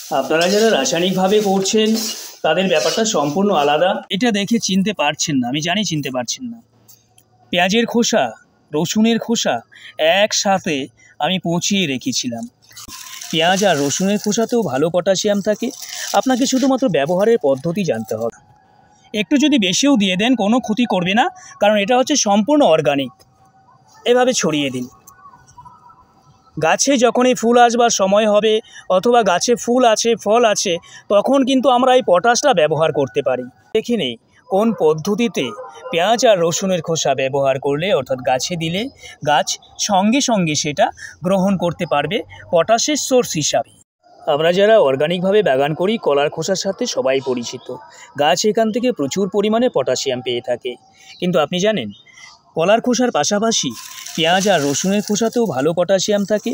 আপনারা যারা রাসায়নিকভাবে করছেন তাদের ব্যাপারটা সম্পূর্ণ আলাদা। এটা দেখে চিনতে পারছেন না, আমি জানি চিনতে পারছেন না। পেঁয়াজের খোসা, রসুনের খোসা একসাথে আমি পচিয়ে রেখেছিলাম। পেঁয়াজ আর রসুনের খোসাতেও ভালো পটাশিয়াম থাকে। আপনাকে শুধুমাত্র ব্যবহারের পদ্ধতি জানতে হবে। একটু যদি বেশিও দিয়ে দেন কোনো ক্ষতি করবে না, কারণ এটা হচ্ছে সম্পূর্ণ অর্গানিক। এভাবে ছড়িয়ে দিন। গাছে যখনই ফুল আসবার সময় হবে অথবা গাছে ফুল আছে, ফল আছে, তখন কিন্তু আমরা এই পটাশটা ব্যবহার করতে পারি। দেখে নেই কোন পদ্ধতিতে পেঁয়াজ আর রসুনের খোসা ব্যবহার করলে, অর্থাৎ গাছে দিলে গাছ সঙ্গে সঙ্গে সেটা গ্রহণ করতে পারবে পটাশের সোর্স হিসাবে। আমরা যারা অর্গানিকভাবে বাগান করি, কলার খোসার সাথে সবাই পরিচিত। গাছ এখান থেকে প্রচুর পরিমাণে পটাশিয়াম পেয়ে থাকে। কিন্তু আপনি জানেন, কলার খোসার পাশাপাশি পেঁয়াজ আর রসুনের খোসাতেও ভালো পটাশিয়াম থাকে।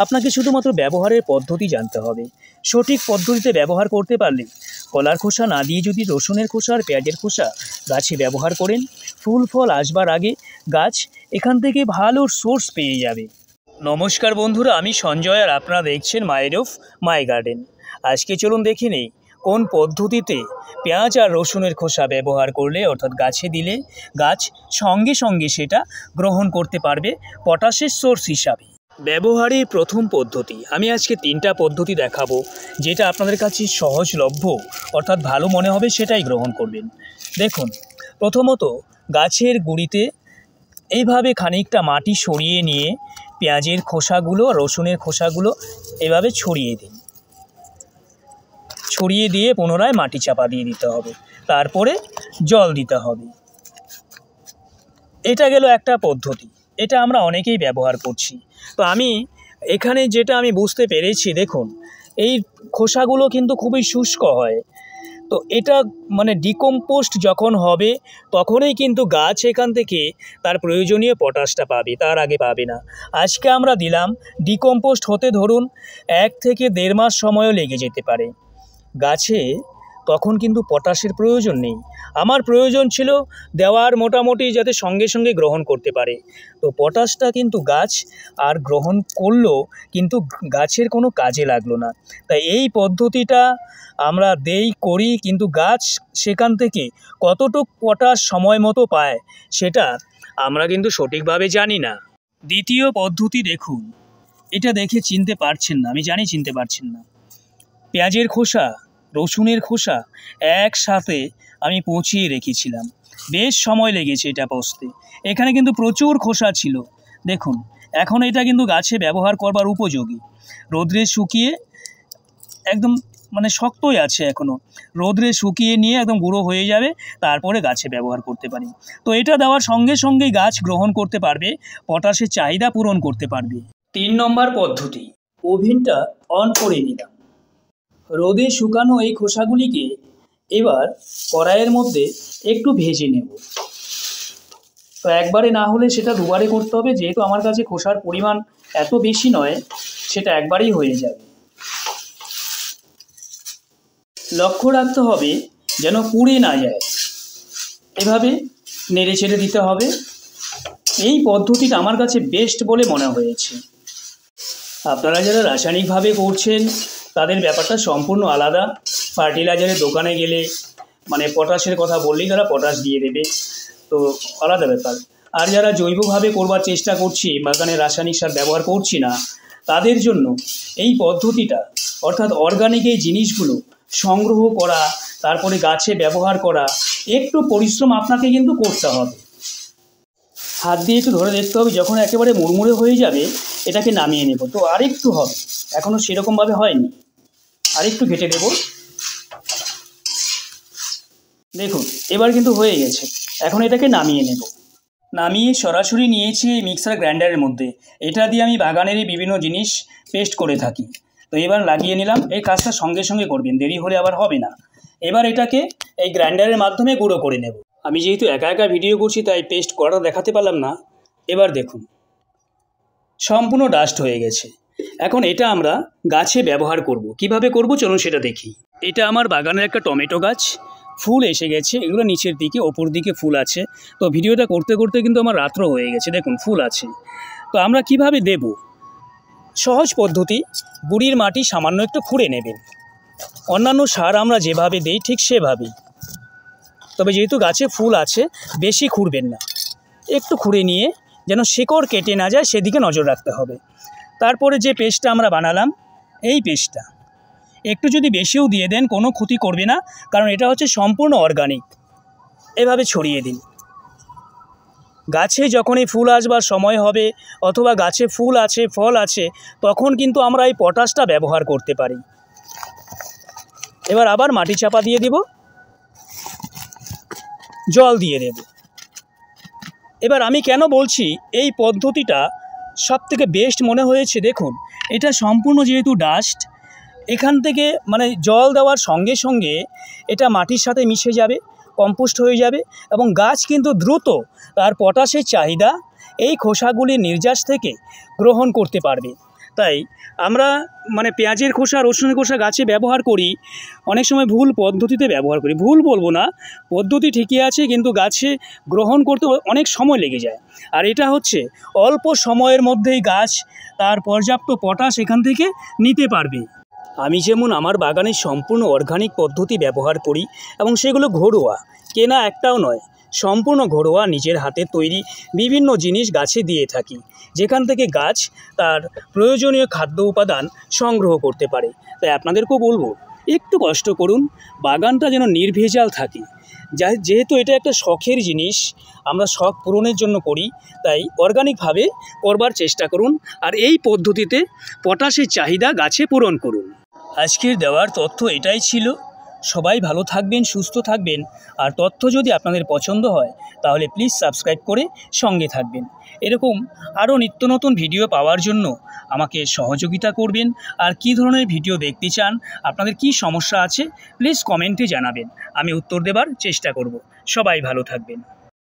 আপনাকে শুধুমাত্র ব্যবহারের পদ্ধতি জানতে হবে। সঠিক পদ্ধতিতে ব্যবহার করতে পারলে, কলার খোসা না দিয়ে যদি রসুনের খোসা আর পেঁয়াজের খোসা গাছে ব্যবহার করেন, ফুল ফল আসবার আগে গাছ এখান থেকে ভালো সোর্স পেয়ে যাবে। নমস্কার বন্ধুরা, আমি সঞ্জয় আর আপনারা দেখছেন মায়ের অফ মাই গার্ডেন। আজকে চলুন দেখে নেই কোন পদ্ধতিতে পেঁয়াজ আর রসুনের খোসা ব্যবহার করলে, অর্থাৎ গাছে দিলে গাছ সঙ্গে সঙ্গে সেটা গ্রহণ করতে পারবে পটাশের সোর্স হিসাবে। ব্যবহারের প্রথম পদ্ধতি, আমি আজকে 3টা পদ্ধতি দেখাবো, যেটা আপনাদের কাছে সহজলভ্য অর্থাৎ ভালো মনে হবে সেটাই গ্রহণ করবেন। দেখুন, প্রথমত গাছের গুঁড়িতে এইভাবে খানিকটা মাটি সরিয়ে নিয়ে পেঁয়াজের খোসাগুলো আর রসুনের খোসাগুলো এভাবে ছড়িয়ে দিন। ছড়িয়ে দিয়ে পুনরায় মাটি চাপা দিয়ে দিতে হবে, তারপরে জল দিতে হবে। এটা গেল একটা পদ্ধতি, এটা আমরা অনেকেই ব্যবহার করছি। তো আমি এখানে যেটা আমি বুঝতে পেরেছি, দেখুন এই খোসাগুলো কিন্তু খুবই শুষ্ক হয়। তো এটা মানে ডিকম্পোস্ট যখন হবে তখনই কিন্তু গাছ এখান থেকে তার প্রয়োজনীয় পটাশটা পাবে, তার আগে পাবে না। আজকে আমরা দিলাম, ডিকম্পোস্ট হতে ধরুন 1 থেকে 1.5 মাস সময়ও লেগে যেতে পারে। গাছে তখন কিন্তু পটাশের প্রয়োজন নেই। আমার প্রয়োজন ছিল দেওয়ার মোটামুটি যাতে সঙ্গে সঙ্গে গ্রহণ করতে পারে। তো পটাশটা কিন্তু গাছ আর গ্রহণ করলো, কিন্তু গাছের কোনো কাজে লাগলো না। তাই এই পদ্ধতিটা আমরা করি, কিন্তু গাছ সেখান থেকে কতটুকু পটাশ সময় মতো পায় সেটা আমরা কিন্তু সঠিকভাবে জানি না। দ্বিতীয় পদ্ধতি দেখুন, এটা দেখে চিনতে পারছেন না, আমি জানি চিনতে পারছেন না। পেঁয়াজের খোসা, রসুনের খোসা একসাথে আমি পচিয়ে রেখেছিলাম। বেশ সময় লেগেছে এটা পচতে। এখানে কিন্তু প্রচুর খোসা ছিল। দেখুন, এখন এটা কিন্তু গাছে ব্যবহার করবার উপযোগী। রোদ্রে শুকিয়ে একদম মানে শক্তই আছে এখনও। রোদ্রে শুকিয়ে নিয়ে একদম গুঁড়ো হয়ে যাবে, তারপরে গাছে ব্যবহার করতে পারি। তো এটা দেওয়ার সঙ্গে সঙ্গেই গাছ গ্রহণ করতে পারবে, পটাশের চাহিদা পূরণ করতে পারবে। 3 নম্বর পদ্ধতি, ওভেনটা অন করে নিলাম। রোদে শুকানো এই খোসাগুলিকে এবার কড়াইয়ের মধ্যে একটু ভেজে নেব। তো একবারে না হলে সেটা দুবারে করতে হবে, যেহেতু আমার কাছে খোসার পরিমাণ এত বেশি নয়, সেটা একবারেই হয়ে যাবে। লক্ষ্য রাখতে হবে যেন পুড়ে না যায়, এভাবে নেড়ে ছেড়ে দিতে হবে। এই পদ্ধতিটা আমার কাছে বেস্ট বলে মনে হয়েছে। আপনারা যারা রাসায়নিকভাবে করছেন তাদের ব্যাপারটা সম্পূর্ণ আলাদা। ফার্টিলাইজারের দোকানে গেলে মানে পটাশের কথা বললেই তারা পটাশ দিয়ে দেবে, তো আলাদা ব্যাপার। আর যারা জৈবভাবে করবার চেষ্টা করছি, বাগানে রাসায়নিক সার ব্যবহার করছি না, তাদের জন্য এই পদ্ধতিটা, অর্থাৎ অর্গানিক এই জিনিসগুলো সংগ্রহ করা, তারপরে গাছে ব্যবহার করা, একটু পরিশ্রম আপনাকে কিন্তু করতে হবে। হাত দিয়ে একটু ধরে দেখতে হবে, যখন একেবারে মুড়মুড়ে হয়ে যাবে এটাকে নামিয়ে নেব। তো আরেকটু হবে, এখনও সেরকমভাবে হয়নি, আরেকটু ঘেটে দেব। দেখুন এবার কিন্তু হয়ে গেছে। এখন এটাকে নামিয়ে নেব। নামিয়ে সরাসরি নিয়েছি এই মিক্সার গ্রাইন্ডারের মধ্যে। এটা দিয়ে আমি বাগানেরই বিভিন্ন জিনিস পেস্ট করে থাকি। তো এবার লাগিয়ে নিলাম। এই কাজটা সঙ্গে সঙ্গে করবেন, দেরি হলে আবার হবে না। এবার এটাকে এই গ্রাইন্ডারের মাধ্যমে গুঁড়ো করে নেব। আমি যেহেতু একা একা ভিডিও করছি তাই পেস্ট করাটা দেখাতে পারলাম না। এবার দেখুন সম্পূর্ণ ডাস্ট হয়ে গেছে। এখন এটা আমরা গাছে ব্যবহার করব। কিভাবে করব চলুন সেটা দেখি। এটা আমার বাগানের একটা টমেটো গাছ, ফুল এসে গেছে। এগুলো নিচের দিকে, ওপর দিকে ফুল আছে। তো ভিডিওটা করতে করতে কিন্তু আমার রাত্র হয়ে গেছে। দেখুন ফুল আছে। তো আমরা কিভাবে দেব, সহজ পদ্ধতি, বুড়ির মাটি সামান্য একটু খুঁড়ে নেবেন। অন্যান্য সার আমরা যেভাবে দিই ঠিক সেভাবেই। তবে যেহেতু গাছে ফুল আছে, বেশি খুঁড়বেন না, একটু খুঁড়ে নিয়ে যেন শিকড় কেটে না যায় সেদিকে নজর রাখতে হবে। তারপরে যে পেস্টটা আমরা বানালাম, এই পেস্টটা একটু যদি বেশিও দিয়ে দেন কোনো ক্ষতি করবে না, কারণ এটা হচ্ছে সম্পূর্ণ অর্গানিক। এভাবে ছড়িয়ে দিন। গাছে যখনই ফুল আসবার সময় হবে অথবা গাছে ফুল আছে, ফল আছে, তখন কিন্তু আমরা এই পটাশটা ব্যবহার করতে পারি। এবার আবার মাটি চাপা দিয়ে দেব, জল দিয়ে দেব। এবার আমি কেন বলছি এই পদ্ধতিটা সবথেকে বেস্ট মনে হয়েছে, দেখুন এটা সম্পূর্ণ যেহেতু ডাস্ট, এখান থেকে মানে জল দেওয়ার সঙ্গে সঙ্গে এটা মাটির সাথে মিশে যাবে, কম্পোস্ট হয়ে যাবে এবং গাছ কিন্তু দ্রুত তার পটাশের চাহিদা এই খোসাগুলির নির্যাস থেকে গ্রহণ করতে পারবে। তাই আমরা মানে পেঁয়াজের খোসা, রসুনের খোসা গাছে ব্যবহার করি, অনেক সময় ভুল পদ্ধতিতে ব্যবহার করি। ভুল বলবো না, পদ্ধতি ঠিকই আছে, কিন্তু গাছে গ্রহণ করতে অনেক সময় লেগে যায়। আর এটা হচ্ছে অল্প সময়ের মধ্যেই গাছ তার পর্যাপ্ত পটাশ এখান থেকে নিতে পারবে। আমি যেমন আমার বাগানে সম্পূর্ণ অর্গানিক পদ্ধতি ব্যবহার করি এবং সেগুলো ঘরোয়া, কেনা একটাও নয়, সম্পূর্ণ ঘরোয়া নিজের হাতে তৈরি বিভিন্ন জিনিস গাছে দিয়ে থাকি, যেখান থেকে গাছ তার প্রয়োজনীয় খাদ্য উপাদান সংগ্রহ করতে পারে। তাই আপনাদেরকেও বলবো একটু কষ্ট করুন, বাগানটা যেন নির্ভেজাল থাকে। যেহেতু এটা একটা শখের জিনিস, আমরা শখ পূরণের জন্য করি, তাই অর্গানিকভাবে করবার চেষ্টা করুন আর এই পদ্ধতিতে পটাশের চাহিদা গাছে পূরণ করুন। আজকের দেওয়ার তথ্য এটাই ছিল। সবাই ভালো থাকবেন, সুস্থ থাকবেন। আর তথ্য যদি আপনাদের পছন্দ হয় তাহলে প্লিজ সাবস্ক্রাইব করে সঙ্গে থাকবেন। এরকম আরও নিত্য নতুন ভিডিও পাওয়ার জন্য আমাকে সহযোগিতা করবেন। আর কী ধরনের ভিডিও দেখতে চান, আপনাদের কী সমস্যা আছে প্লিজ কমেন্টে জানাবেন, আমি উত্তর দেবার চেষ্টা করব। সবাই ভালো থাকবেন।